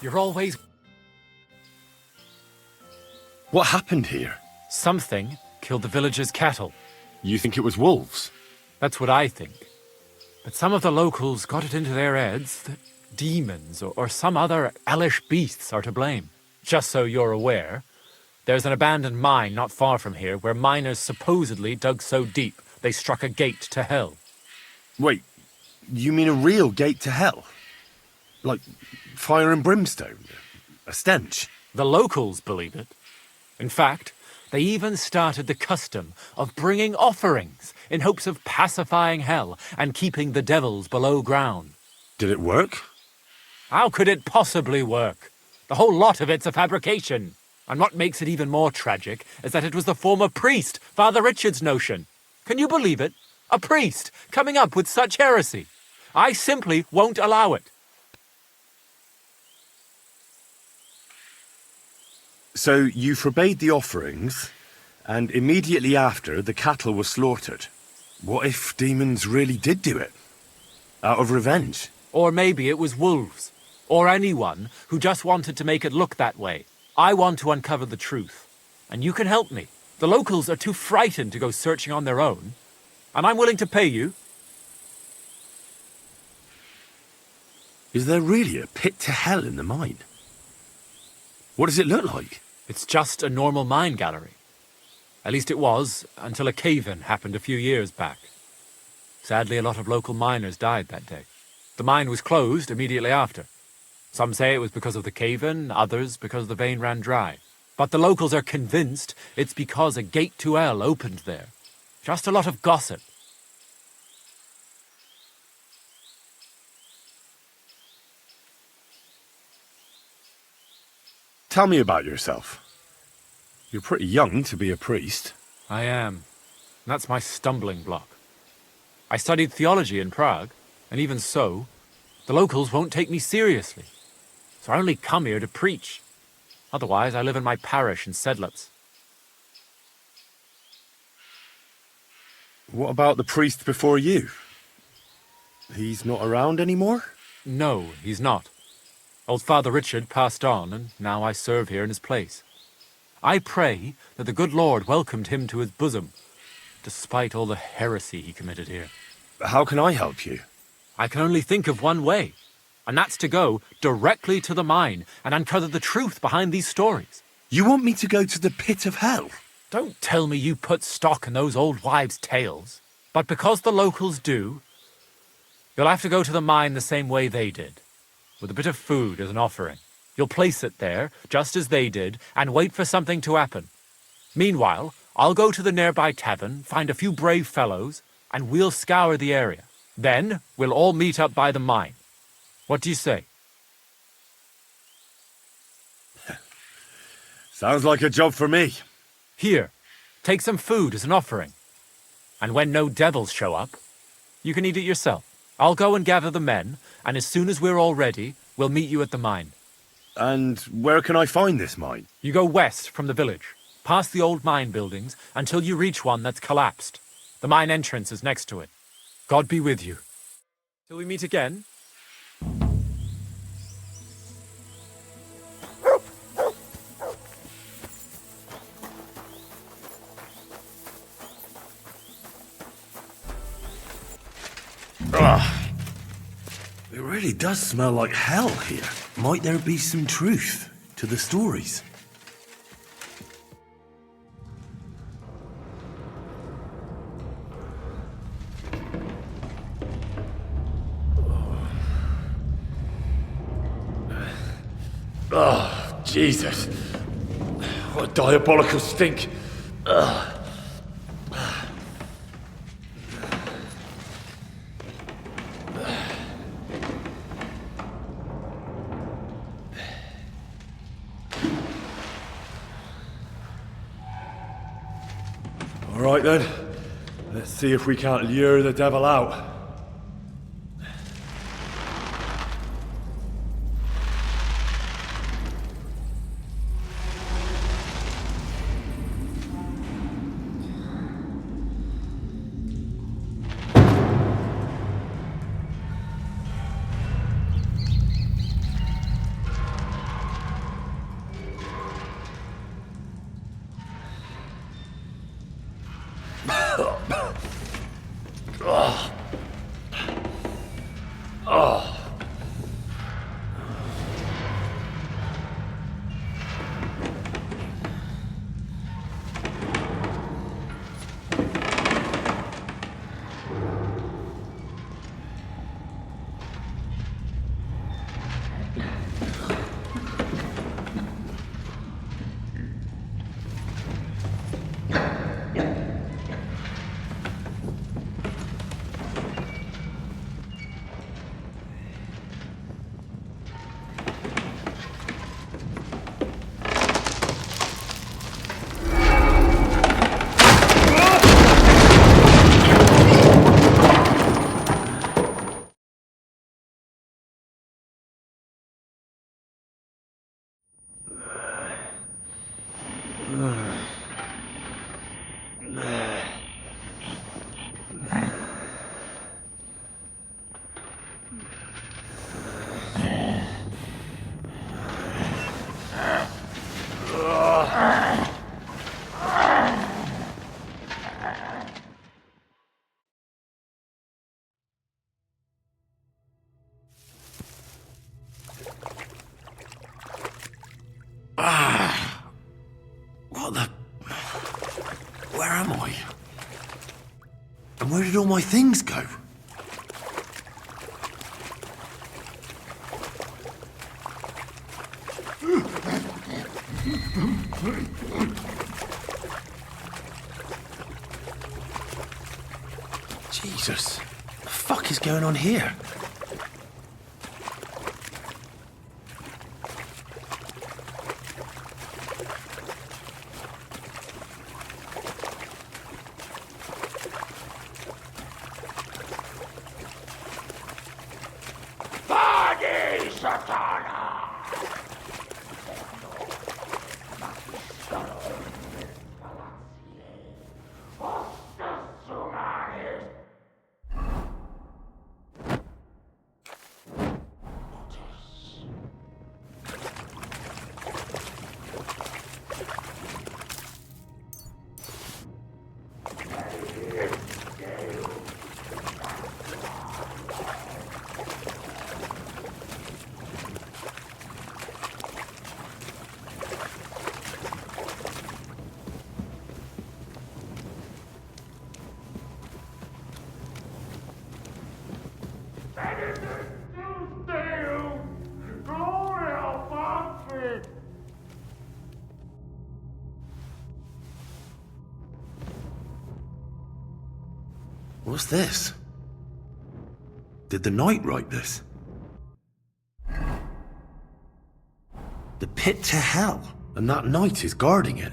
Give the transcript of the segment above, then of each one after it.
You're always... What happened here? Something killed the villagers' cattle. You think it was wolves? That's what I think. But some of the locals got it into their heads that demons or some other hellish beasts are to blame. Just so you're aware, there's an abandoned mine not far from here where miners supposedly dug so deep they struck a gate to hell. Wait, you mean a real gate to hell? Like fire and brimstone? A stench? The locals believe it. In fact, they even started the custom of bringing offerings in hopes of pacifying hell and keeping the devils below ground. Did it work? How could it possibly work? The whole lot of it's a fabrication. And what makes it even more tragic is that it was the former priest, Father Richard's notion. Can you believe it? A priest coming up with such heresy. I simply won't allow it. So you forbade the offerings, and immediately after the cattle were slaughtered. What if demons really did do it? Out of revenge? Or maybe it was wolves. Or anyone who just wanted to make it look that way. I want to uncover the truth. And you can help me. The locals are too frightened to go searching on their own. And I'm willing to pay you. Is there really a pit to hell in the mine? What does it look like? It's just a normal mine gallery. At least it was, until a cave-in happened a few years back. Sadly, a lot of local miners died that day. The mine was closed immediately after. Some say it was because of the cave-in, others because the vein ran dry. But the locals are convinced it's because a gate to hell opened there. Just a lot of gossip. Tell me about yourself. You're pretty young to be a priest. I am. That's my stumbling block. I studied theology in Prague, and even so, the locals won't take me seriously. So I only come here to preach. Otherwise, I live in my parish in Sedlec. What about the priest before you? He's not around anymore? No, he's not. Old Father Richard passed on, and now I serve here in his place. I pray that the good Lord welcomed him to his bosom, despite all the heresy he committed here. How can I help you? I can only think of one way, and that's to go directly to the mine and uncover the truth behind these stories. You want me to go to the pit of hell? Don't tell me you put stock in those old wives' tales. But because the locals do, you'll have to go to the mine the same way they did, with a bit of food as an offering. You'll place it there, just as they did, and wait for something to happen. Meanwhile, I'll go to the nearby tavern, find a few brave fellows, and we'll scour the area. Then, we'll all meet up by the mine. What do you say? Sounds like a job for me. Here, take some food as an offering. And when no devils show up, you can eat it yourself. I'll go and gather the men, and as soon as we're all ready, we'll meet you at the mine. And where can I find this mine? You go west from the village, past the old mine buildings, until you reach one that's collapsed. The mine entrance is next to it. God be with you. Till we meet again. It really does smell like hell here. Might there be some truth to the stories? Oh, Jesus. What a diabolical stink. Ugh. All right then, let's see if we can't lure the devil out. What the... Where am I? And where did all my things go? Jesus, what the fuck is going on here? What's this? Did the knight write this? The pit to hell, and that knight is guarding it.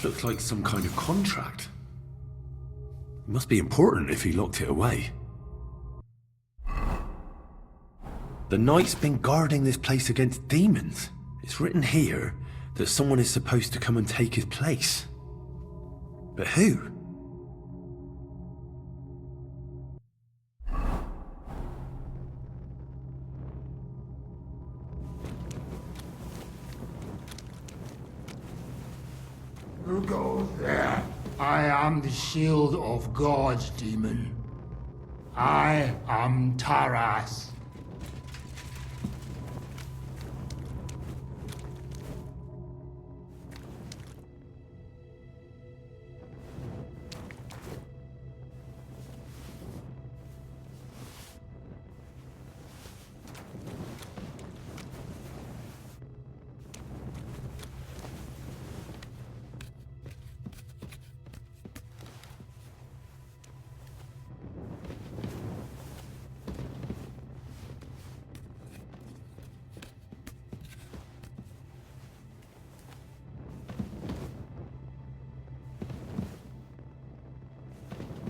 Looks like some kind of contract. It must be important if he locked it away. The knight's been guarding this place against demons. It's written here that someone is supposed to come and take his place. But who? Who goes there? I am the shield of gods, demon. I am Taras.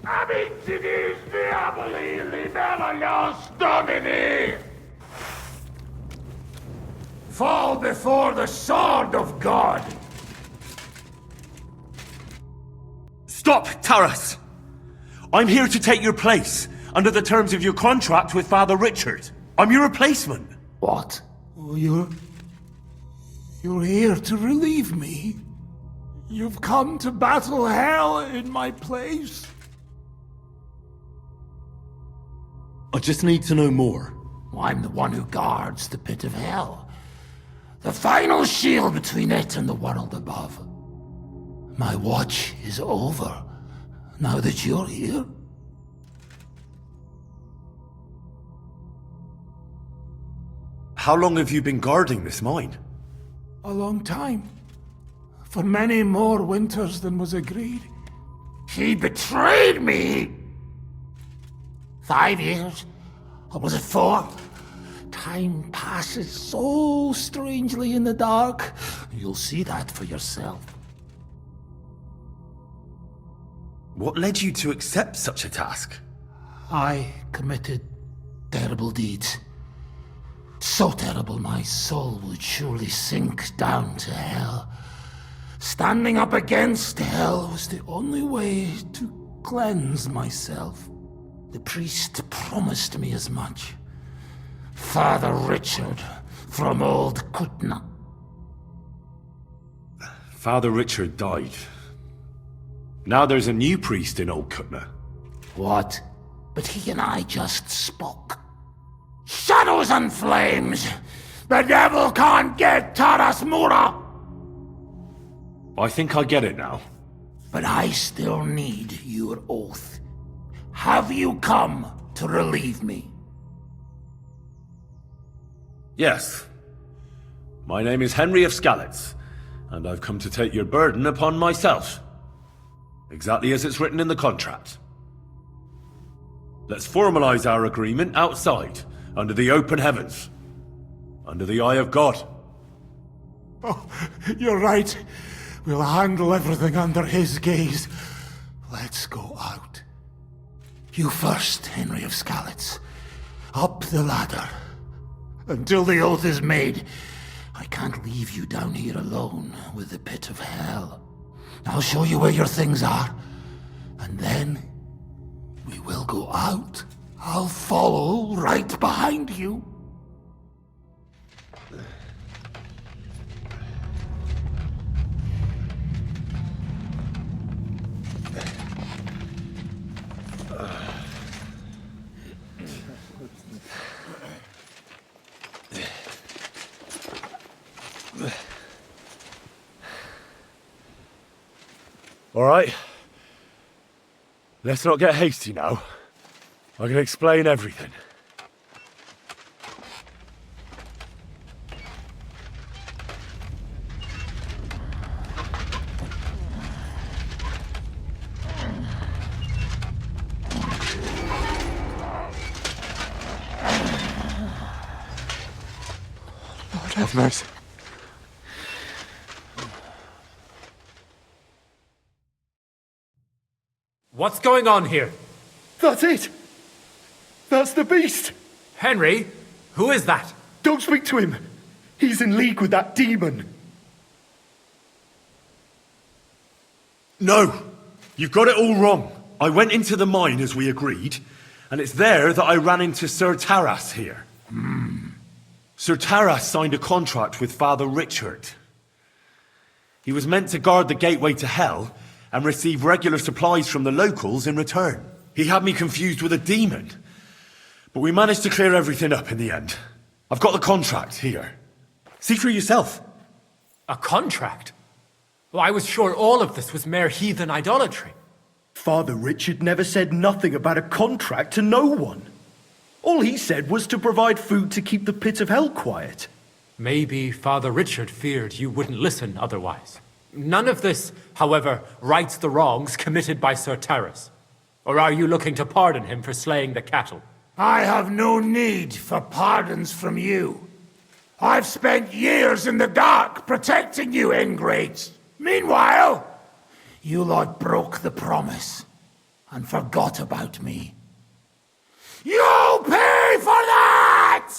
Amicitis diaboli libellius domini! Fall before the sword of God! Stop, Taras! I'm here to take your place, under the terms of your contract with Father Richard. I'm your replacement. What? Oh, you're here to relieve me? You've come to battle hell in my place? I just need to know more. I'm the one who guards the pit of hell. The final shield between it and the world above. My watch is over, now that you're here. How long have you been guarding this mine? A long time. For many more winters than was agreed. He betrayed me! 5 years? Or was it 4? Time passes so strangely in the dark. You'll see that for yourself. What led you to accept such a task? I committed terrible deeds. So terrible my soul would surely sink down to hell. Standing up against hell was the only way to cleanse myself. The priest promised me as much. Father Richard from old Kutna. Father Richard died. Now there's a new priest in Old Kutna. What? But he and I just spoke. Shadows and flames! The devil can't get Taras Mura! I think I get it now. But I still need your oath. Have you come to relieve me? Yes. My name is Henry of Skalitz, and I've come to take your burden upon myself. Exactly as it's written in the contract. Let's formalize our agreement outside, under the open heavens. Under the eye of God. Oh, you're right. We'll handle everything under his gaze. Let's go out. You first, Henry of Skalitz. Up the ladder. Until the oath is made, I can't leave you down here alone with the pit of hell. I'll show you where your things are, and then we will go out. I'll follow right behind you. All right. Let's not get hasty now. I can explain everything. Lord have mercy. What's going on here? That's it! That's the beast! Henry, who is that? Don't speak to him! He's in league with that demon! No! You've got it all wrong. I went into the mine as we agreed, and it's there that I ran into Sir Taras here. Sir Taras signed a contract with Father Richard. He was meant to guard the gateway to hell and receive regular supplies from the locals in return. He had me confused with a demon. But we managed to clear everything up in the end. I've got the contract here. See for yourself. A contract? Well, I was sure all of this was mere heathen idolatry. Father Richard never said nothing about a contract to no one. All he said was to provide food to keep the pit of hell quiet. Maybe Father Richard feared you wouldn't listen otherwise. None of this, however, rights the wrongs committed by Sir Taras. Or are you looking to pardon him for slaying the cattle? I have no need for pardons from you. I've spent years in the dark protecting you, ingrates. Meanwhile, you lot broke the promise. and forgot about me. You pay for that!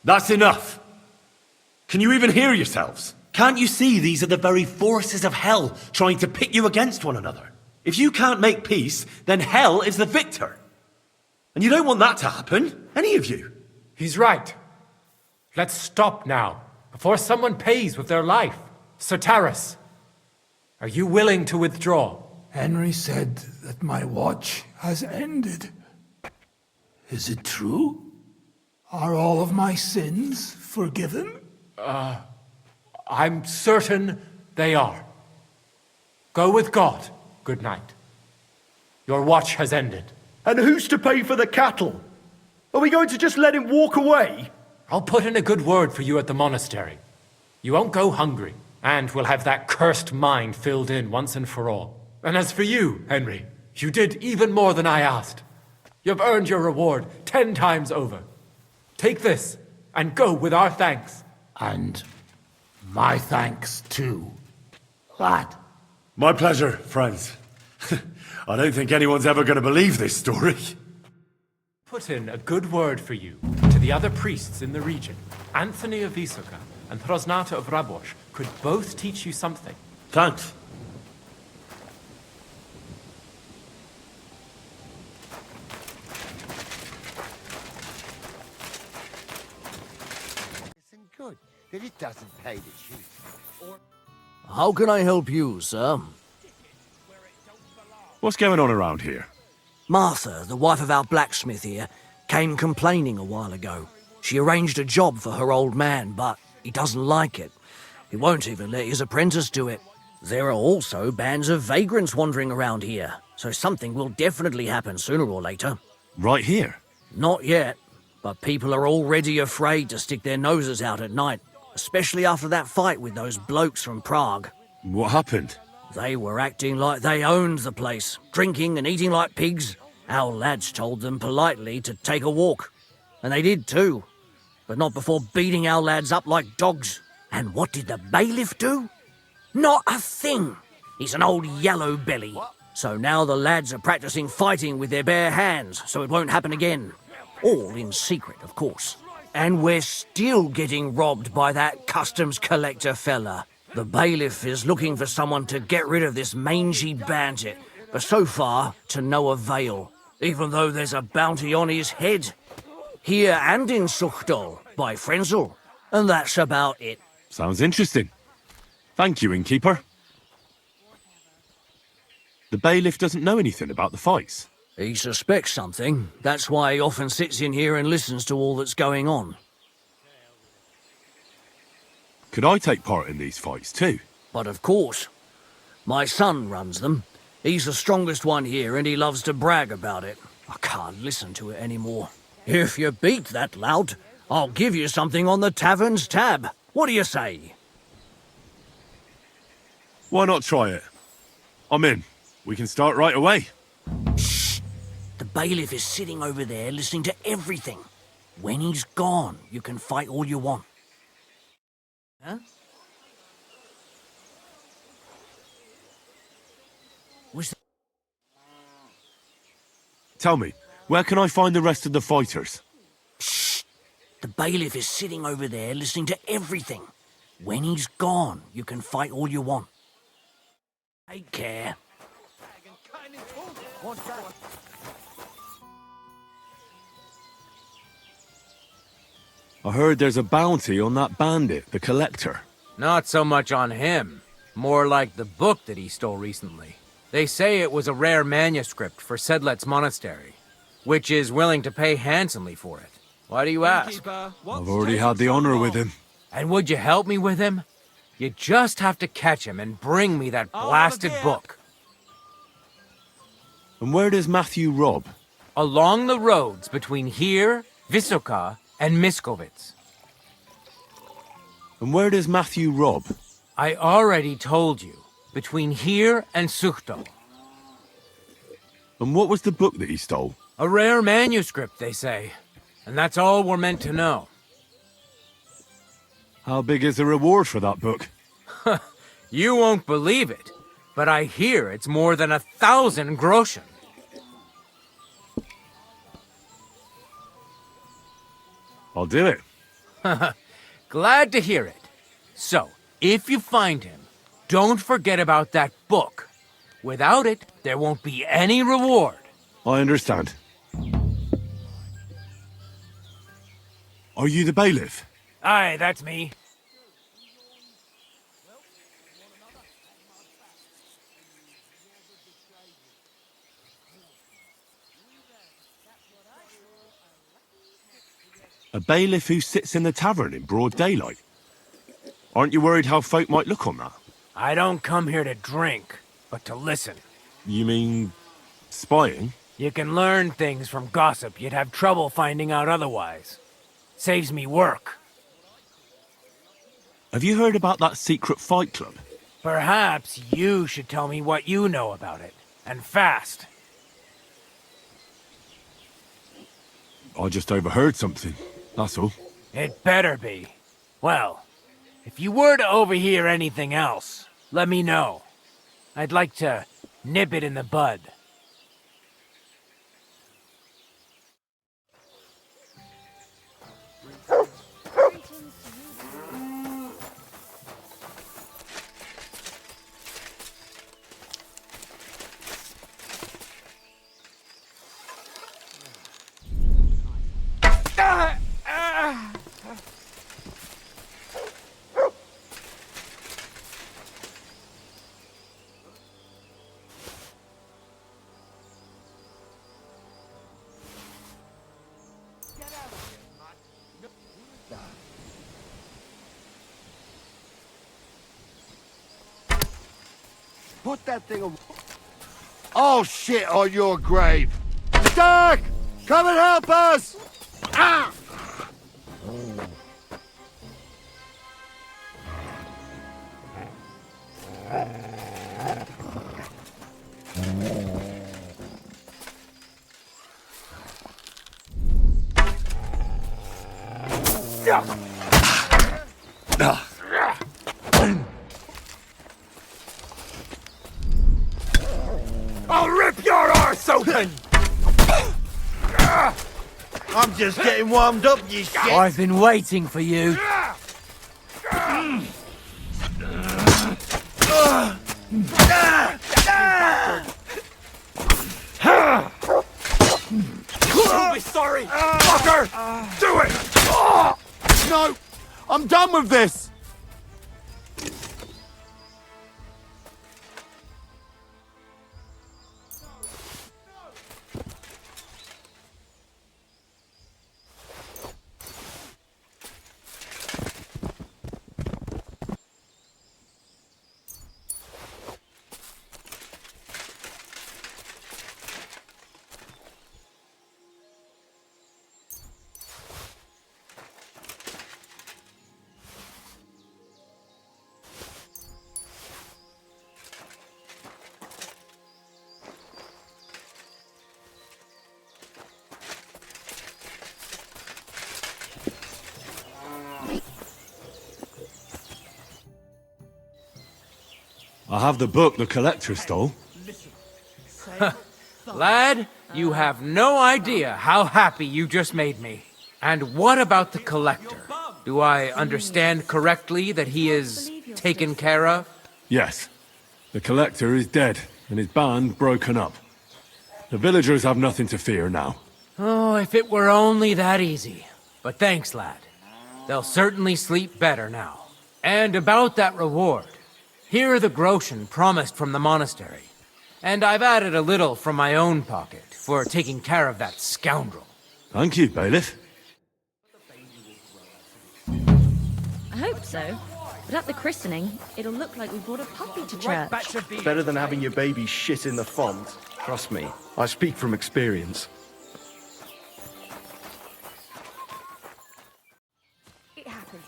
That's enough. Can you even hear yourselves? Can't you see these are the very forces of hell trying to pit you against one another? If you can't make peace, then hell is the victor. And you don't want that to happen, any of you. He's right. Let's stop now, before someone pays with their life. Sir Taras, are you willing to withdraw? Henry said that my watch has ended. Is it true? Are all of my sins forgiven? I'm certain they are. Go with God. Good night. Your watch has ended. And who's to pay for the cattle? Are we going to just let him walk away? I'll put in a good word for you at the monastery. You won't go hungry, and we'll have that cursed mine filled in once and for all. And as for you, Henry, you did even more than I asked. You've earned your reward 10 times over. Take this, and go with our thanks. And my thanks too, lad. My pleasure, friends. I don't think anyone's ever going to believe this story. Put in a good word for you to the other priests in the region. Anthony of Vysoka and Hrosnata of Rabosh could both teach you something. Thanks. Isn't good that it doesn't pay to shoot. How can I help you, sir? What's going on around here? Martha, the wife of our blacksmith here, came complaining a while ago. She arranged a job for her old man, but he doesn't like it. He won't even let his apprentice do it. There are also bands of vagrants wandering around here, so something will definitely happen sooner or later. Right here? Not yet, but people are already afraid to stick their noses out at night, especially after that fight with those blokes from Prague. What happened? They were acting like they owned the place, drinking and eating like pigs. Our lads told them politely to take a walk. And they did too, but not before beating our lads up like dogs. And what did the bailiff do? Not a thing. He's an old yellow belly. So now the lads are practicing fighting with their bare hands, so it won't happen again. All in secret, of course. And we're still getting robbed by that customs collector fella. The bailiff is looking for someone to get rid of this mangy bandit, but so far, to no avail, even though there's a bounty on his head. Here and in Suchdol, by Frenzel. And that's about it. Sounds interesting. Thank you, innkeeper. The bailiff doesn't know anything about the fights. He suspects something. That's why he often sits in here and listens to all that's going on. Could I take part in these fights too? But of course. My son runs them. He's the strongest one here and he loves to brag about it. I can't listen to it anymore. If you beat that lout, I'll give you something on the tavern's tab. What do you say? Why not try it? I'm in. We can start right away. Shh! The bailiff is sitting over there listening to everything. When he's gone, you can fight all you want. Huh? What's that? Tell me, where can I find the rest of the fighters? Shh! The bailiff is sitting over there listening to everything. When he's gone, you can fight all you want. Take care. What's that? I heard there's a bounty on that bandit, the collector. Not so much on him. More like the book that he stole recently. They say it was a rare manuscript for Sedlet's monastery, which is willing to pay handsomely for it. Why do you ask? I've already had the honor with him. And would you help me with him? You just have to catch him and bring me that blasted book. And where does Matthew rob? Along the roads between here, Vysoka, and Miskovitz. And where does Matthew rob? I already told you. Between here and Suchdol. And what was the book that he stole? A rare manuscript, they say. And that's all we're meant to know. How big is the reward for that book? You won't believe it, but I hear it's more than 1,000 groschen. I'll do it. Glad to hear it. So, if you find him, don't forget about that book. Without it, there won't be any reward. I understand. Are you the bailiff? Aye, that's me. A bailiff who sits in the tavern in broad daylight? Aren't you worried how folk might look on that? I don't come here to drink, but to listen. You mean... spying? You can learn things from gossip you'd have trouble finding out otherwise. Saves me work. Have you heard about that secret fight club? Perhaps you should tell me what you know about it. And fast. I just overheard something, that's all. It better be. Well, if you were to overhear anything else, let me know. I'd like to nip it in the bud. Put that thing on. Oh shit on your grave. Doug! Come and help us! Ah! I'll rip your arse open! I'm just getting warmed up, you shit! I've been waiting for you. You'll be sorry! Fucker! Do it! No! I'm done with this! I have the book the collector stole. Lad, you have no idea how happy you just made me. And what about the collector? Do I understand correctly that he is taken care of? Yes. The collector is dead, and his band broken up. The villagers have nothing to fear now. Oh, if it were only that easy. But thanks, lad. They'll certainly sleep better now. And about that reward. Here are the groschen promised from the monastery. And I've added a little from my own pocket for taking care of that scoundrel. Thank you, bailiff. I hope so. But at the christening, it'll look like we brought a puppy to church. Better than having your baby shit in the font. Trust me, I speak from experience. It happened.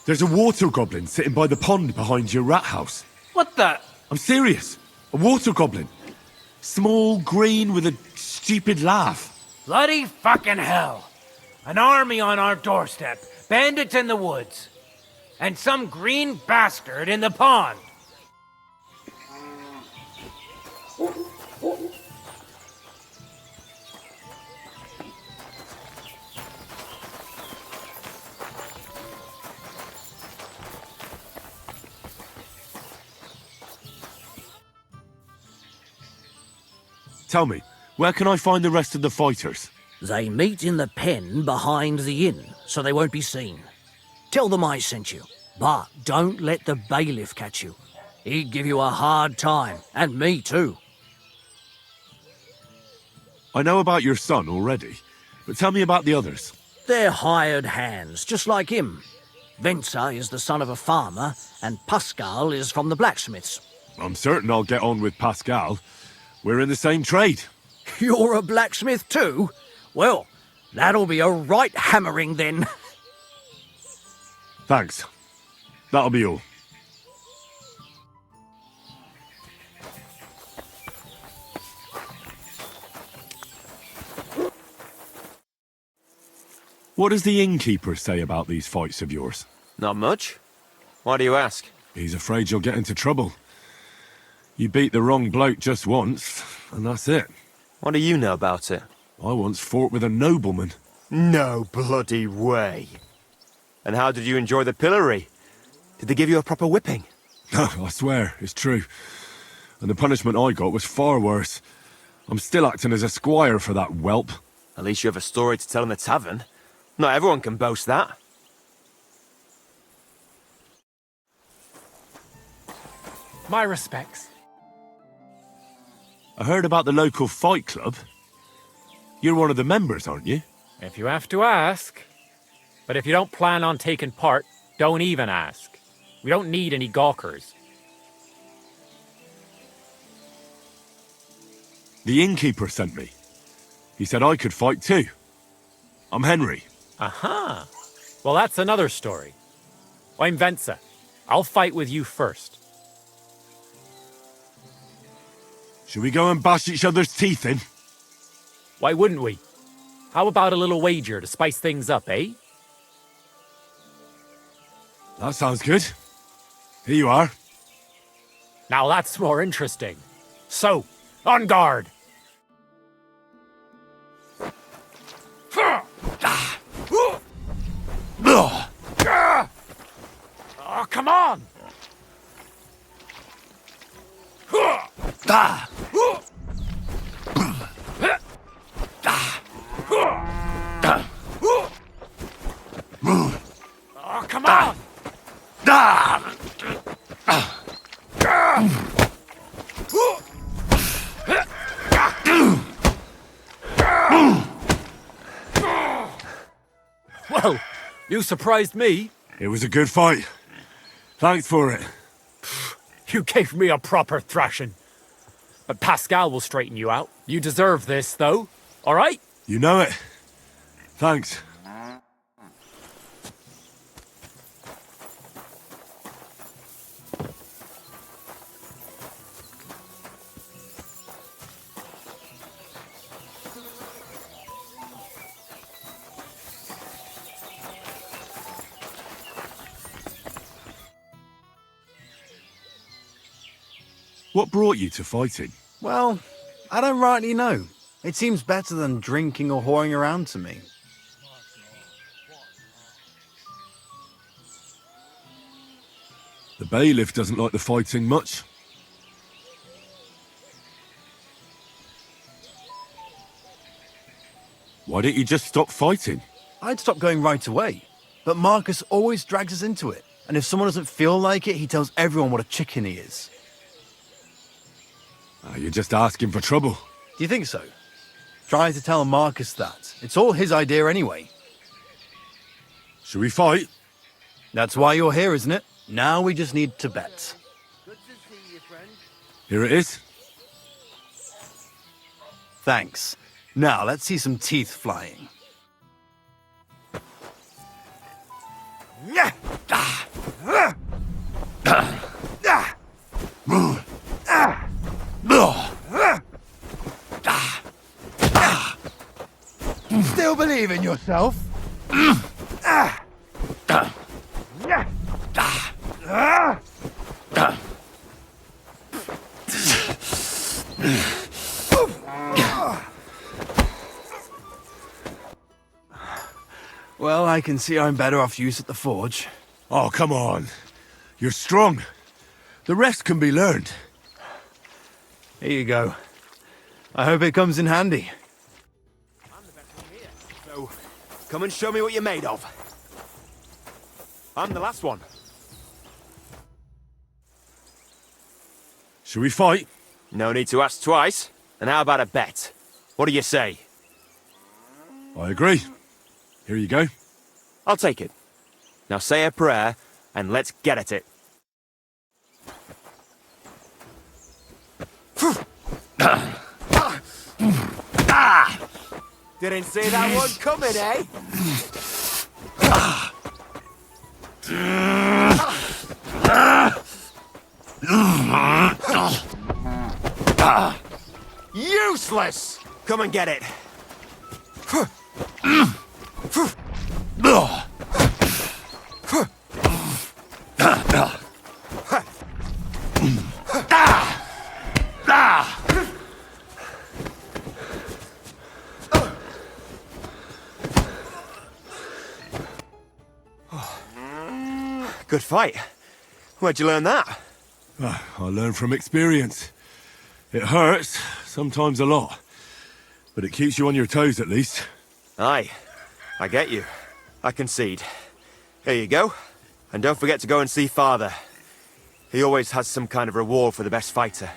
There's a water goblin sitting by the pond behind your rat house. What the? I'm serious. A water goblin. Small, green, with a stupid laugh. Bloody fucking hell. An army on our doorstep, bandits in the woods, and some green bastard in the pond. Tell me, where can I find the rest of the fighters? They meet in the pen behind the inn, so they won't be seen. Tell them I sent you, but don't let the bailiff catch you. He'd give you a hard time, and me too. I know about your son already, but tell me about the others. They're hired hands, just like him. Venza is the son of a farmer, and Pascal is from the blacksmiths. I'm certain I'll get on with Pascal. We're in the same trade. You're a blacksmith too? Well, that'll be a right hammering then. Thanks. That'll be all. What does the innkeeper say about these fights of yours? Not much. Why do you ask? He's afraid you'll get into trouble. You beat the wrong bloke just once, and that's it. What do you know about it? I once fought with a nobleman. No bloody way. And how did you enjoy the pillory? Did they give you a proper whipping? No, I swear, it's true. And the punishment I got was far worse. I'm still acting as a squire for that whelp. At least you have a story to tell in the tavern. Not everyone can boast that. My respects. I heard about the local fight club. You're one of the members, aren't you? If you have to ask. But if you don't plan on taking part, don't even ask. We don't need any gawkers. The innkeeper sent me. He said I could fight too. I'm Henry. Aha! Well, that's another story. I'm Venza. I'll fight with you first. Should we go and bash each other's teeth in? Why wouldn't we? How about a little wager to spice things up, eh? That sounds good. Here you are. Now that's more interesting. So, on guard! Oh, come on! Oh, come on! Well, you surprised me. It was a good fight. Thanks for it. You gave me a proper thrashing. But Pascal will straighten you out. You deserve this, though. All right? You know it. Thanks. What brought you to fighting? Well, I don't rightly know. It seems better than drinking or whoring around to me. The bailiff doesn't like the fighting much. Why don't you just stop fighting? I'd stop going right away, but Marcus always drags us into it. And if someone doesn't feel like it, he tells everyone what a chicken he is. You're just asking for trouble. Do you think so? Try to tell Marcus that. It's all his idea anyway. Should we fight? That's why you're here, isn't it? Now we just need to bet. Good to see you, friend. Here it is. Thanks. Now let's see some teeth flying. Yeah! Ah! yourself. Well, I can see I'm better off use at the forge. Oh, come on. You're strong. The rest can be learned. Here you go. I hope it comes in handy. So, come and show me what you're made of. I'm the last one. Shall we fight? No need to ask twice. And how about a bet? What do you say? I agree. Here you go. I'll take it. Now say a prayer, and let's get at it. Didn't see that one coming, eh? Useless! Come and get it. Good fight. Where'd you learn that? I learned from experience. It hurts, sometimes a lot. But it keeps you on your toes at least. Aye, I get you. I concede. Here you go. And don't forget to go and see Father. He always has some kind of reward for the best fighter.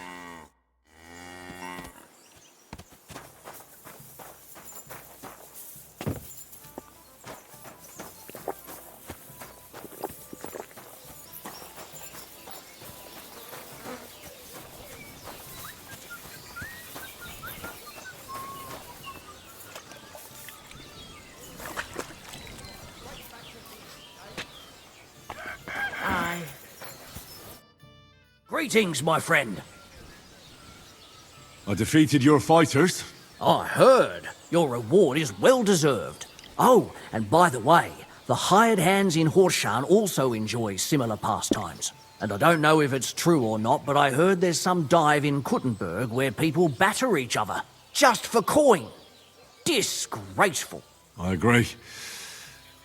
Greetings, my friend. I defeated your fighters. I heard. Your reward is well deserved. Oh, and by the way, the hired hands in Horshan also enjoy similar pastimes. And I don't know if it's true or not, but I heard there's some dive in Kuttenberg where people batter each other, just for coin. Disgraceful. I agree.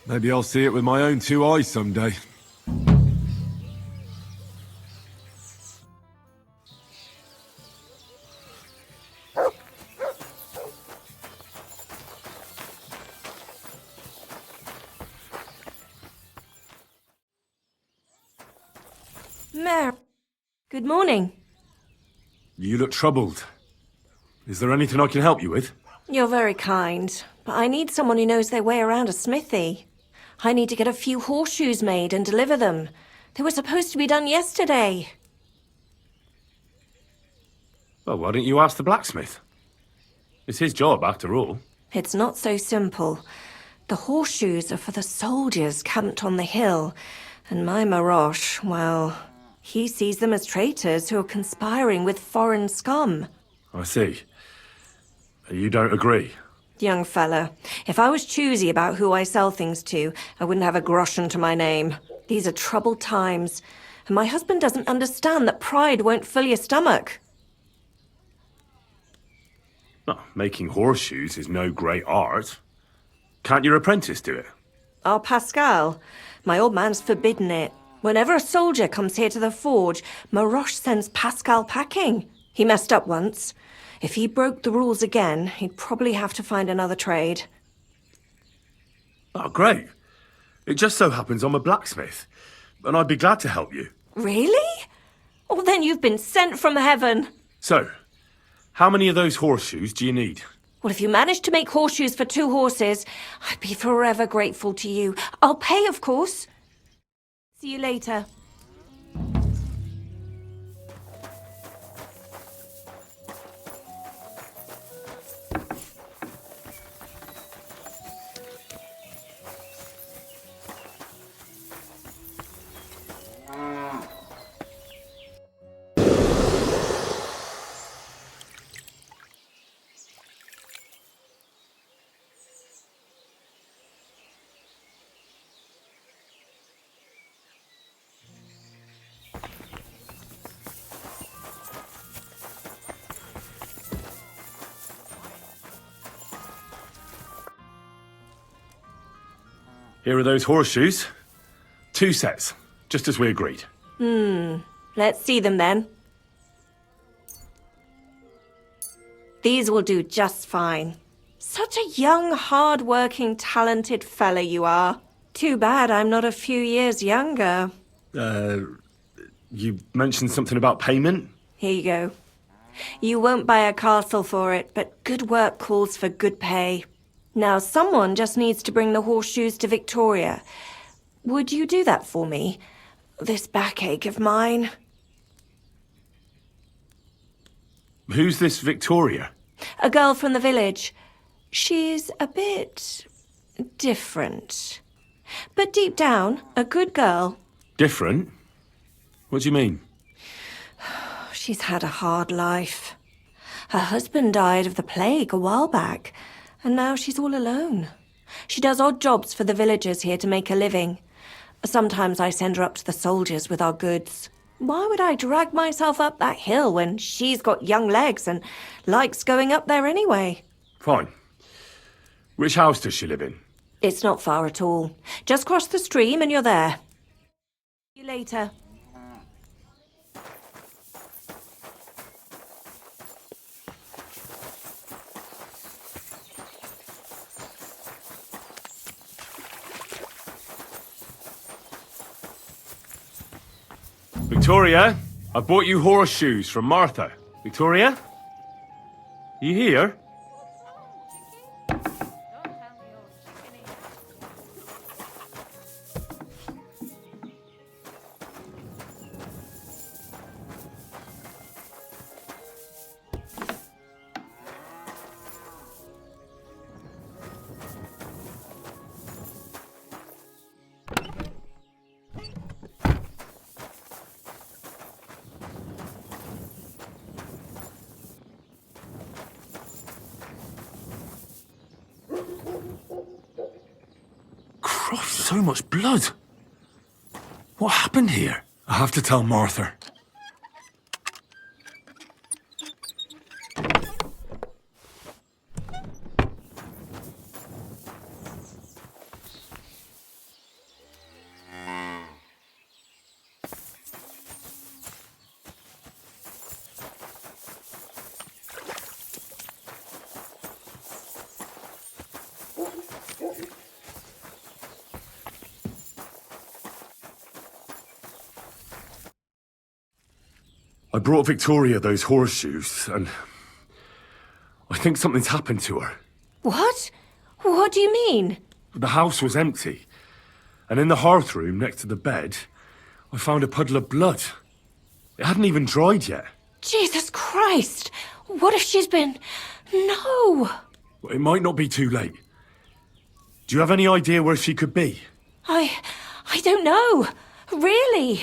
Maybe I'll see it with my own two eyes someday. Good morning. You look troubled. Is there anything I can help you with? You're very kind, but I need someone who knows their way around a smithy. I need to get a few horseshoes made and deliver them. They were supposed to be done yesterday. Well, why don't you ask the blacksmith? It's his job, after all. It's not so simple. The horseshoes are for the soldiers camped on the hill, and my Marosh, well, he sees them as traitors who are conspiring with foreign scum. I see. You don't agree? Young fella, if I was choosy about who I sell things to, I wouldn't have a groschen to my name. These are troubled times, and my husband doesn't understand that pride won't fill your stomach. Well, making horseshoes is no great art. Can't your apprentice do it? Our Pascal, my old man's forbidden it. Whenever a soldier comes here to the forge, Maroche sends Pascal packing. He messed up once. If he broke the rules again, he'd probably have to find another trade. Oh, great. It just so happens I'm a blacksmith, and I'd be glad to help you. Really? Oh, then you've been sent from heaven. So, how many of those horseshoes do you need? Well, if you manage to make horseshoes for 2 horses, I'd be forever grateful to you. I'll pay, of course. See you later. Here are those horseshoes. 2 sets, just as we agreed. Let's see them then. These will do just fine. Such a young, hard-working, talented fella you are. Too bad I'm not a few years younger. You mentioned something about payment? Here you go. You won't buy a castle for it, but good work calls for good pay. Now, someone just needs to bring the horseshoes to Victoria. Would you do that for me? This backache of mine. Who's this Victoria? A girl from the village. She's a bit different. But deep down, a good girl. Different? What do you mean? She's had a hard life. Her husband died of the plague a while back, and now she's all alone. She does odd jobs for the villagers here to make a living. Sometimes I send her up to the soldiers with our goods. Why would I drag myself up that hill when she's got young legs and likes going up there anyway? Fine. Which house does she live in? It's not far at all. Just cross the stream and you're there. See you later. Victoria, I bought you horseshoes from Martha. Victoria? You here? So much blood. What happened here? I have to tell Martha. I brought Victoria those horseshoes, and I think something's happened to her. What? What do you mean? The house was empty, and in the hearth room next to the bed, I found a puddle of blood. It hadn't even dried yet. Jesus Christ! What if she's been... No! It might not be too late. Do you have any idea where she could be? I don't know. Really?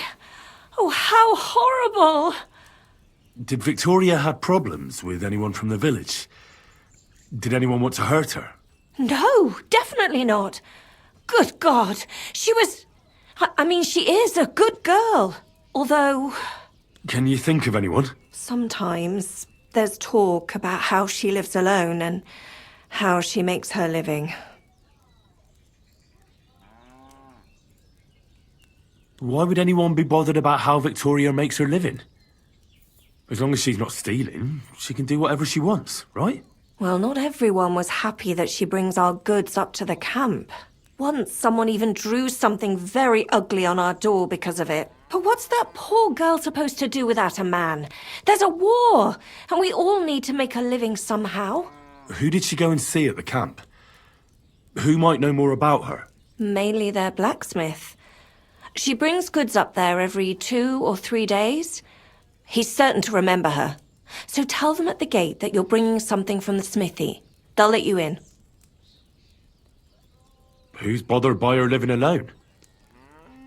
Oh, how horrible! Did Victoria have problems with anyone from the village? Did anyone want to hurt her? No, definitely not. Good God, she was... I mean, she is a good girl. Although... Can you think of anyone? Sometimes there's talk about how she lives alone and how she makes her living. Why would anyone be bothered about how Victoria makes her living? As long as she's not stealing, she can do whatever she wants, right? Well, not everyone was happy that she brings our goods up to the camp. Once someone even drew something very ugly on our door because of it. But what's that poor girl supposed to do without a man? There's a war, and we all need to make a living somehow. Who did she go and see at the camp? Who might know more about her? Mainly their blacksmith. She brings goods up there every 2 or 3 days. He's certain to remember her. So tell them at the gate that you're bringing something from the smithy. They'll let you in. Who's bothered by her living alone?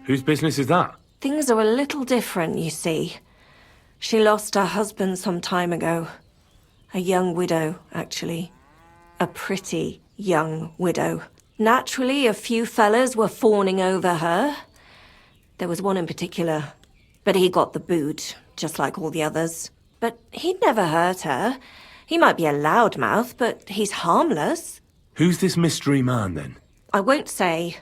Whose business is that? Things are a little different, you see. She lost her husband some time ago. A young widow, actually. A pretty young widow. Naturally, a few fellas were fawning over her. There was one in particular, but he got the boot, just like all the others. But he'd never hurt her. He might be a loudmouth, but he's harmless. Who's this mystery man, then? I won't say.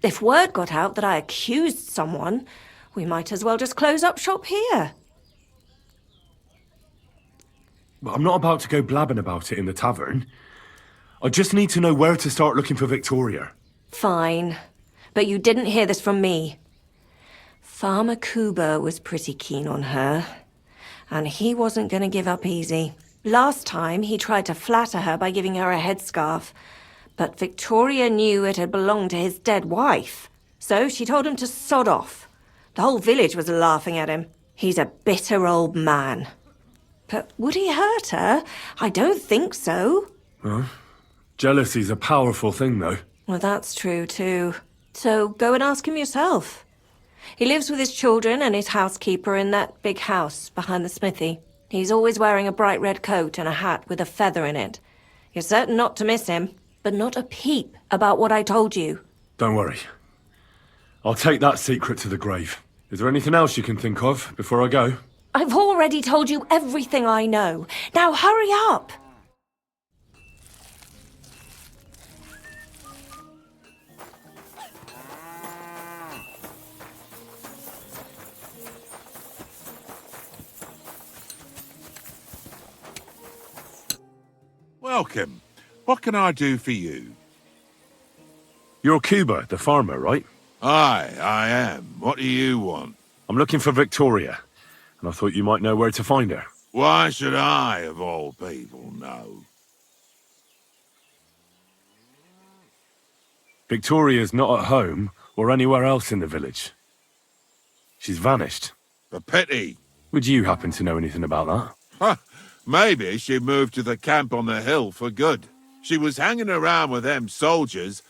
If word got out that I accused someone, we might as well just close up shop here. But I'm not about to go blabbing about it in the tavern. I just need to know where to start looking for Victoria. Fine. But you didn't hear this from me. Farmer Kuba was pretty keen on her. And he wasn't going to give up easy. Last time, he tried to flatter her by giving her a headscarf. But Victoria knew it had belonged to his dead wife. So she told him to sod off. The whole village was laughing at him. He's a bitter old man. But would he hurt her? I don't think so. Huh? Jealousy's a powerful thing, though. Well, that's true, too. So go and ask him yourself. He lives with his children and his housekeeper in that big house behind the smithy. He's always wearing a bright red coat and a hat with a feather in it. You're certain not to miss him, but not a peep about what I told you. Don't worry. I'll take that secret to the grave. Is there anything else you can think of before I go? I've already told you everything I know. Now hurry up! Welcome. What can I do for you? You're Kuba, the farmer, right? Aye, I am. What do you want? I'm looking for Victoria, and I thought you might know where to find her. Why should I, of all people, know? Victoria's not at home or anywhere else in the village. She's vanished. A pity. Would you happen to know anything about that? Huh. Maybe she moved to the camp on the hill for good. She was hanging around with them soldiers.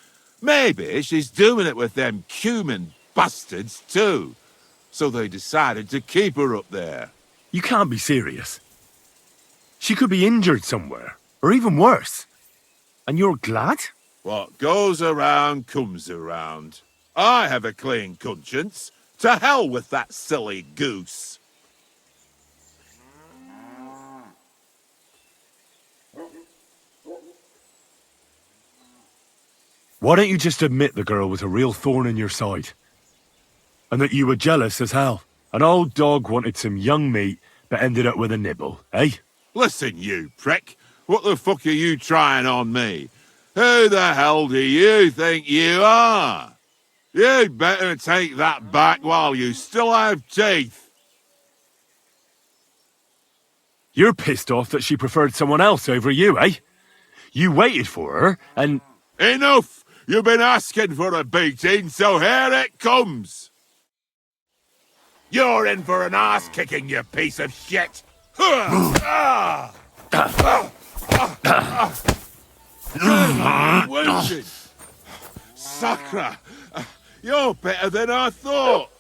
Maybe she's doing it with them cumin bastards too. So they decided to keep her up there. You can't be serious. She could be injured somewhere, or even worse. And you're glad? What goes around comes around. I have a clean conscience. To hell with that silly goose. Why don't you just admit the girl was a real thorn in your side? And that you were jealous as hell. An old dog wanted some young meat, but ended up with a nibble, eh? Listen, you prick. What the fuck are you trying on me? Who the hell do you think you are? You'd better take that back while you still have teeth. You're pissed off that she preferred someone else over you, eh? You waited for her, and... Enough! You've been asking for a beating, so here it comes! You're in for an ass-kicking, you piece of shit! Wounded! Sacra! You're better than I thought!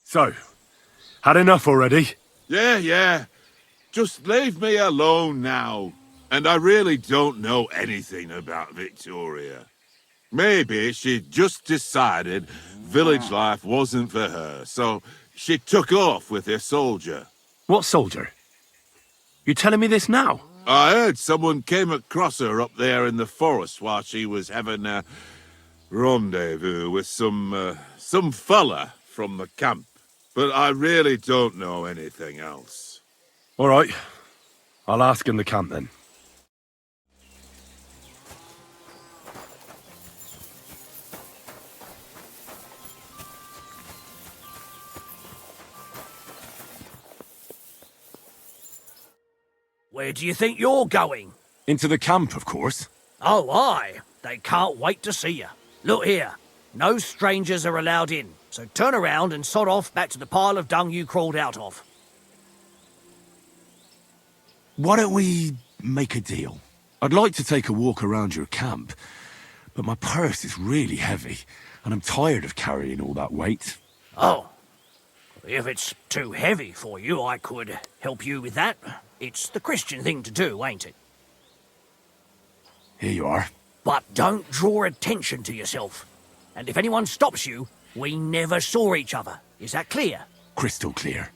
So, had enough already? Yeah. Just leave me alone now. And I really don't know anything about Victoria. Maybe she just decided village life wasn't for her, so she took off with her soldier. What soldier? You're telling me this now? I heard someone came across her up there in the forest while she was having a rendezvous with some fella from the camp. But I really don't know anything else. All right. I'll ask in the camp then. Where do you think you're going? Into the camp, of course. Oh, aye. They can't wait to see you. Look here. No strangers are allowed in, so turn around and sod off back to the pile of dung you crawled out of. Why don't we make a deal? I'd like to take a walk around your camp, but my purse is really heavy, and I'm tired of carrying all that weight. Oh. If it's too heavy for you, I could help you with that. It's the Christian thing to do, ain't it? Here you are. But don't draw attention to yourself. And if anyone stops you, we never saw each other. Is that clear? Crystal clear.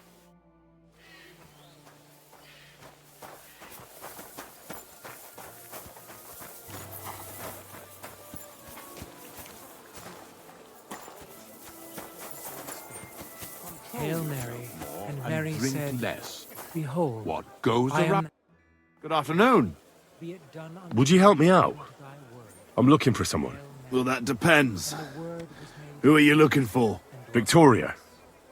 Hail Mary, and Mary drink said, less. Behold, What goes I am- around? Good afternoon. be it done unto Would you help me out? thy word. I'm looking for someone. Well, that depends. The word was made Who are you looking for? Victoria,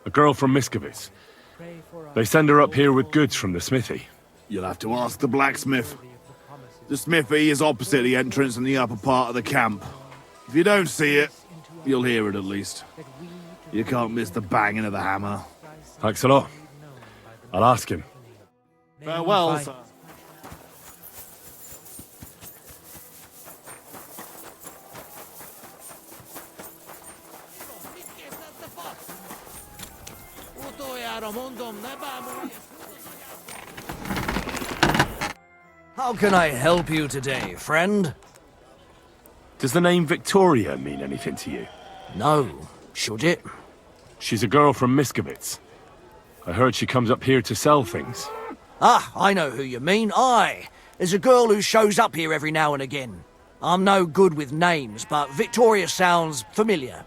a girl from Miskovitz. pray for us. They send her up here with goods from the smithy. You'll have to ask the blacksmith. The smithy is opposite the entrance in the upper part of the camp. If you don't see it, you'll hear it at least. You can't miss the banging of the hammer. Thanks a lot. I'll ask him. Farewell, sir. How can I help you today, friend? Does the name Victoria mean anything to you? No. Should it? She's a girl from Miskovitz. I heard she comes up here to sell things. Ah, I know who you mean. Aye. There's a girl who shows up here every now and again. I'm no good with names, but Victoria sounds familiar.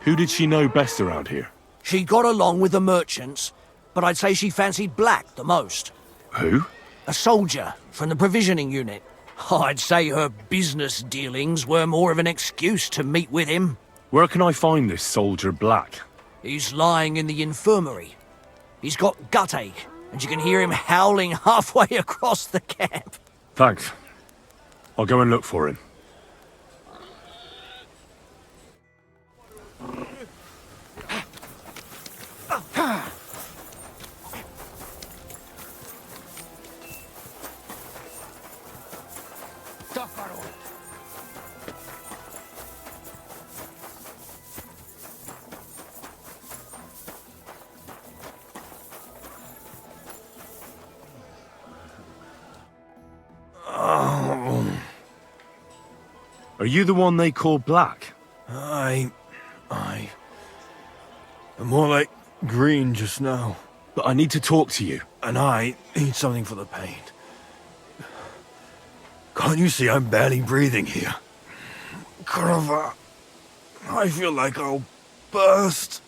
Who did she know best around here? She got along with the merchants, but I'd say she fancied Black the most. Who? A soldier from the provisioning unit. I'd say her business dealings were more of an excuse to meet with him. Where can I find this soldier Black? He's lying in the infirmary. He's got gut ache, and you can hear him howling halfway across the camp. Thanks. I'll go and look for him. Are you the one they call Black? I'm more like green just now. But I need to talk to you. And I need something for the pain. Can't you see I'm barely breathing here? Kurva, I feel like I'll burst.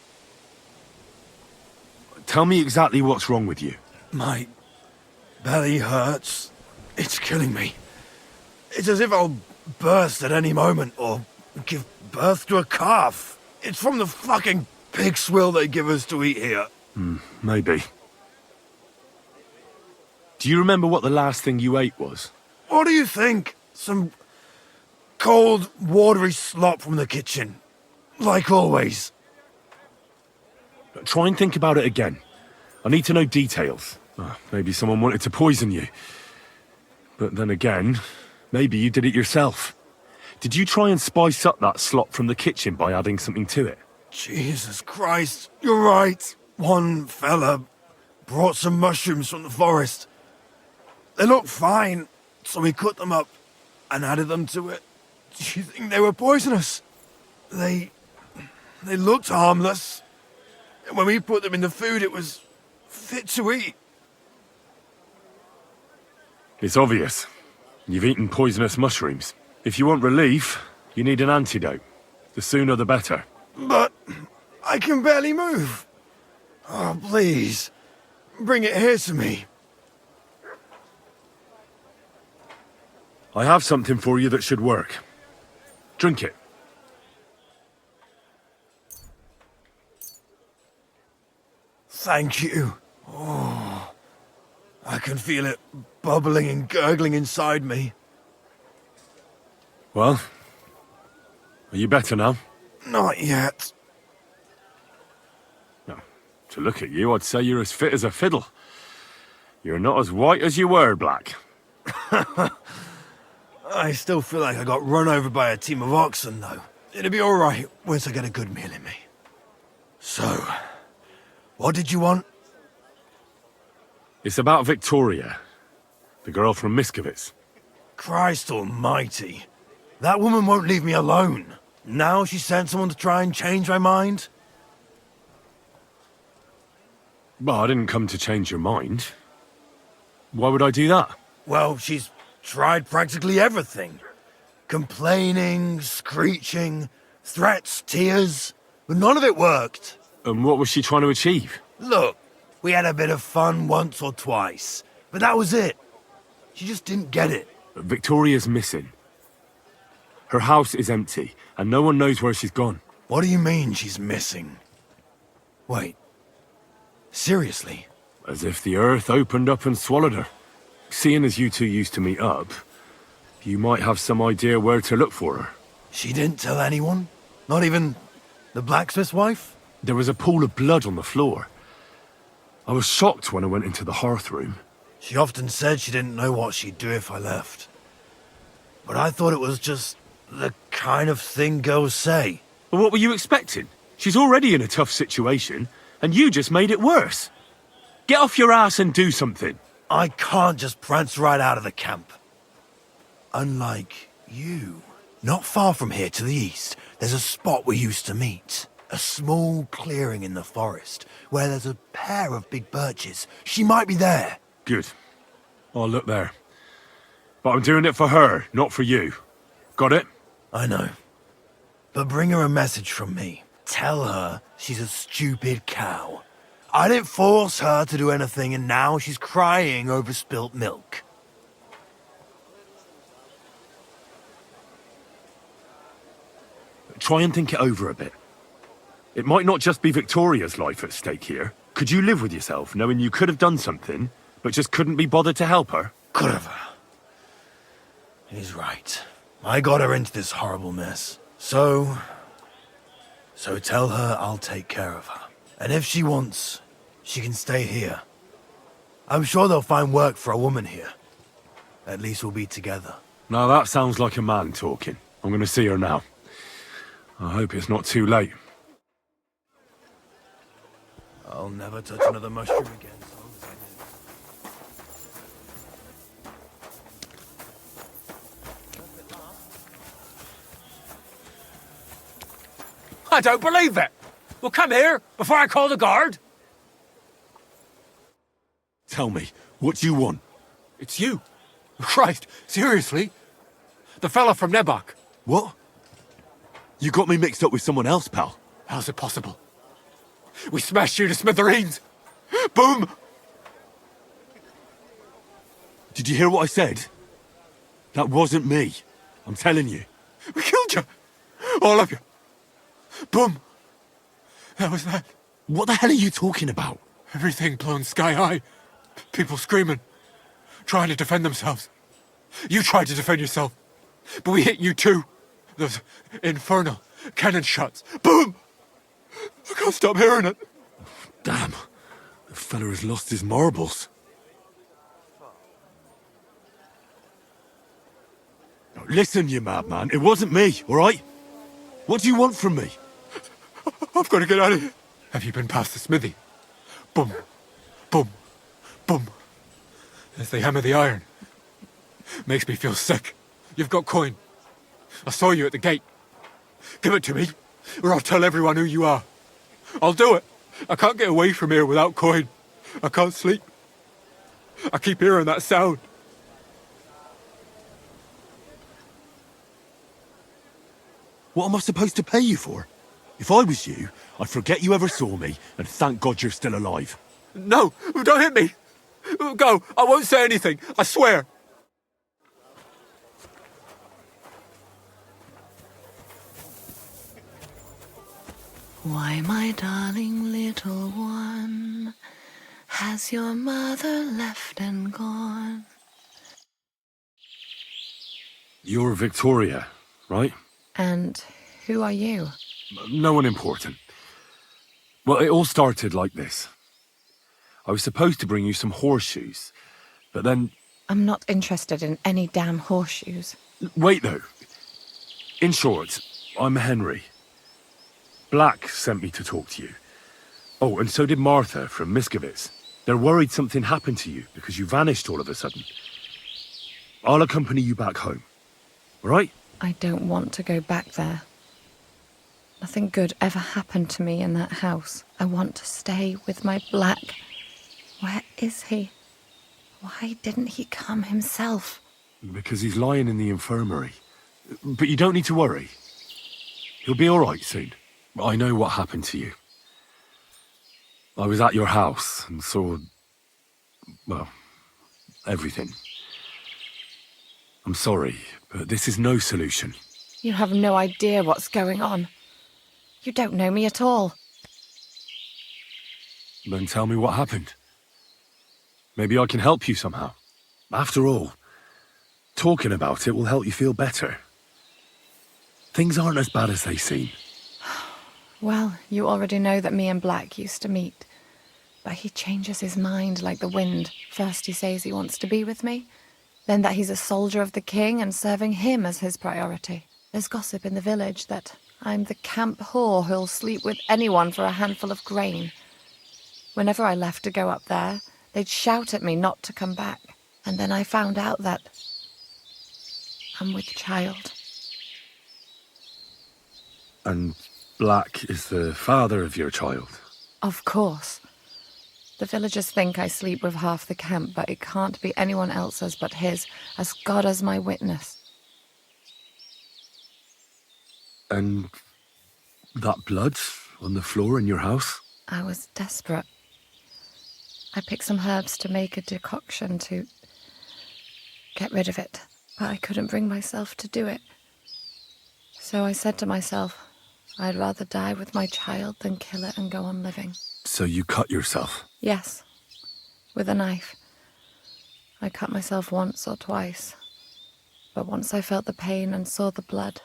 Tell me exactly what's wrong with you. My belly hurts. It's killing me. It's as if I'll burst at any moment or give birth to a calf. It's from the fucking pig swill they give us to eat here. Maybe. Do you remember what the last thing you ate was? What do you think? Some cold, watery slop from the kitchen. Like always. Try and think about it again. I need to know details. Maybe someone wanted to poison you. But then again, maybe you did it yourself. Did you try and spice up that slop from the kitchen by adding something to it? Jesus Christ, you're right. One fella brought some mushrooms from the forest. They looked fine, so we cut them up and added them to it. Do you think they were poisonous? They looked harmless. And when we put them in the food, it was fit to eat. It's obvious. You've eaten poisonous mushrooms. If you want relief, you need an antidote. The sooner the better. But I can barely move. Oh, please. Bring it here to me. I have something for you that should work. Drink it. Thank you. Oh, I can feel it bubbling and gurgling inside me. Well, are you better now? Not yet. No. To look at you, I'd say you're as fit as a fiddle. You're not as white as you were, Black. I still feel like I got run over by a team of oxen, though. It'll be all right once I get a good meal in me. So, what did you want? It's about Victoria, the girl from Miskovitz. Christ almighty. That woman won't leave me alone. Now she sent someone to try and change my mind? Well, I didn't come to change your mind. Why would I do that? Well, she's tried practically everything. Complaining, screeching, threats, tears. but none of it worked. And what was she trying to achieve? Look, we had a bit of fun once or twice, but that was it. She just didn't get it. Victoria's missing. Her house is empty, and no one knows where she's gone. What do you mean she's missing? Wait. Seriously? As if the earth opened up and swallowed her. Seeing as you two used to meet up, you might have some idea where to look for her. She didn't tell anyone? Not even the blacksmith's wife? There was a pool of blood on the floor. I was shocked when I went into the hearth room. She often said she didn't know what she'd do if I left. But I thought it was just the kind of thing girls say. Well, what were you expecting? She's already in a tough situation, and you just made it worse. Get off your ass and do something. I can't just prance right out of the camp. Unlike you. Not far from here to the east, there's a spot we used to meet. A small clearing in the forest, where there's a pair of big birches. She might be there. Good. I'll look there. But I'm doing it for her, not for you. Got it? I know. But bring her a message from me. Tell her she's a stupid cow. I didn't force her to do anything, and now she's crying over spilt milk. Try and think it over a bit. It might not just be Victoria's life at stake here. Could you live with yourself, knowing you could have done something, but just couldn't be bothered to help her? Could have. He's right. I got her into this horrible mess. So tell her I'll take care of her. And if she wants, she can stay here. I'm sure they'll find work for a woman here. At least we'll be together. Now that sounds like a man talking. I'm going to see her now. I hope it's not too late. I'll never touch another mushroom again. I don't believe it! Well, come here, before I call the guard! Tell me, what do you want? It's you. Christ, seriously? The fella from Nebok. What? You got me mixed up with someone else, pal. How's it possible? We smashed you to smithereens! Boom! Did you hear what I said? That wasn't me. I'm telling you. We killed you! All of you! Boom! That was that. What the hell are you talking about? Everything blown sky high. People screaming. Trying to defend themselves. You tried to defend yourself. But we hit you too. Those infernal cannon shots. Boom! I can't stop hearing it. Damn. The fella has lost his marbles. Now, listen, you madman. It wasn't me, all right? What do you want from me? I've got to get out of here. Have you been past the smithy? Boom. Boom. Boom. As they hammer the iron. Makes me feel sick. You've got coin. I saw you at the gate. Give it to me, or I'll tell everyone who you are. I'll do it. I can't get away from here without coin. I can't sleep. I keep hearing that sound. What am I supposed to pay you for? If I was you, I'd forget you ever saw me, and thank God you're still alive. No, don't hit me. Go, I won't say anything, I swear. Why, my darling little one, has your mother left and gone? You're Victoria, right? And who are you? No one important. Well, it all started like this. I was supposed to bring you some horseshoes, but then... I'm not interested in any damn horseshoes. Wait, though. In short, I'm Henry. Black sent me to talk to you. Oh, and so did Martha from Miskovitz. They're worried something happened to you because you vanished all of a sudden. I'll accompany you back home. All right? I don't want to go back there. Nothing good ever happened to me in that house. I want to stay with my Black. Where is he? Why didn't he come himself? Because he's lying in the infirmary. But you don't need to worry. He'll be all right soon. I know what happened to you. I was at your house and saw, well, everything. I'm sorry, but this is no solution. You have no idea what's going on. You don't know me at all. Then tell me what happened. Maybe I can help you somehow. After all, talking about it will help you feel better. Things aren't as bad as they seem. Well, you already know that me and Black used to meet. But he changes his mind like the wind. First he says he wants to be with me, then that he's a soldier of the king and serving him as his priority. There's gossip in the village that I'm the camp whore who'll sleep with anyone for a handful of grain. Whenever I left to go up there, they'd shout at me not to come back. And then I found out that I'm with child. And Black is the father of your child? Of course. The villagers think I sleep with half the camp, but it can't be anyone else's but his, as God is my witness. And that blood on the floor in your house? I was desperate. I picked some herbs to make a decoction to get rid of it, but I couldn't bring myself to do it. So I said to myself, I'd rather die with my child than kill it and go on living. So you cut yourself? Yes, with a knife. I cut myself once or twice, but once I felt the pain and saw the blood,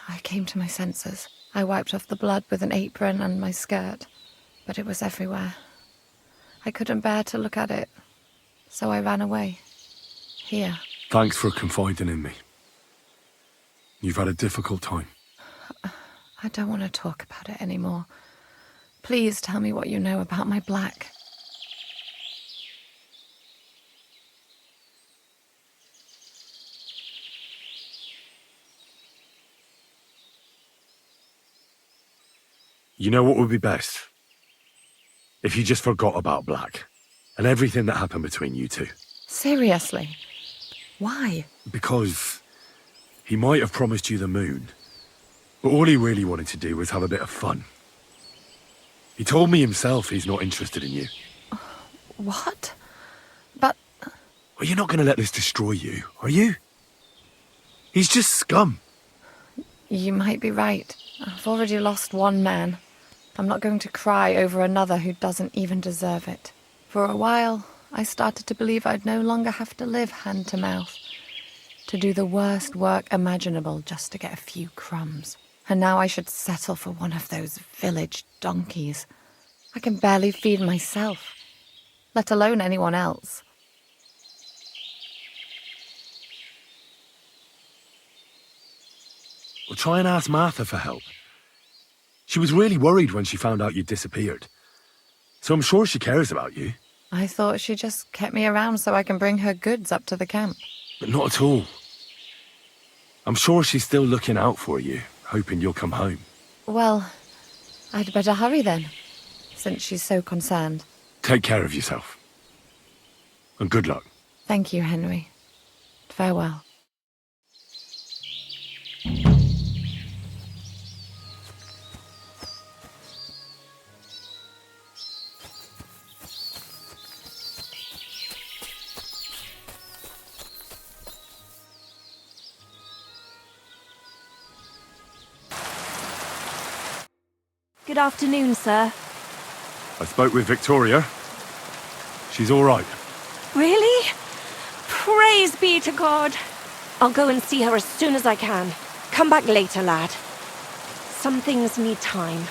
I came to my senses. I wiped off the blood with an apron and my skirt, but it was everywhere. I couldn't bear to look at it, so I ran away. Here. Thanks for confiding in me. You've had a difficult time. I don't want to talk about it anymore. Please tell me what you know about my Black. You know what would be best? If you just forgot about Black and everything that happened between you two. Seriously? Why? Because he might have promised you the moon, but all he really wanted to do was have a bit of fun. He told me himself he's not interested in you. What? But... Well, you're not going to let this destroy you, are you? He's just scum. You might be right. I've already lost one man. I'm not going to cry over another who doesn't even deserve it. For a while, I started to believe I'd no longer have to live hand to mouth, to do the worst work imaginable just to get a few crumbs. And now I should settle for one of those village donkeys. I can barely feed myself, let alone anyone else. Well, try and ask Martha for help. She was really worried when she found out you'd disappeared. So I'm sure she cares about you. I thought she just kept me around so I can bring her goods up to the camp. But not at all. I'm sure she's still looking out for you, hoping you'll come home. Well, I'd better hurry then, since she's so concerned. Take care of yourself. And good luck. Thank you, Henry. Farewell. Good afternoon, sir. I spoke with Victoria. She's all right. Really? Praise be to God. I'll go and see her as soon as I can. Come back later, lad. Some things need time.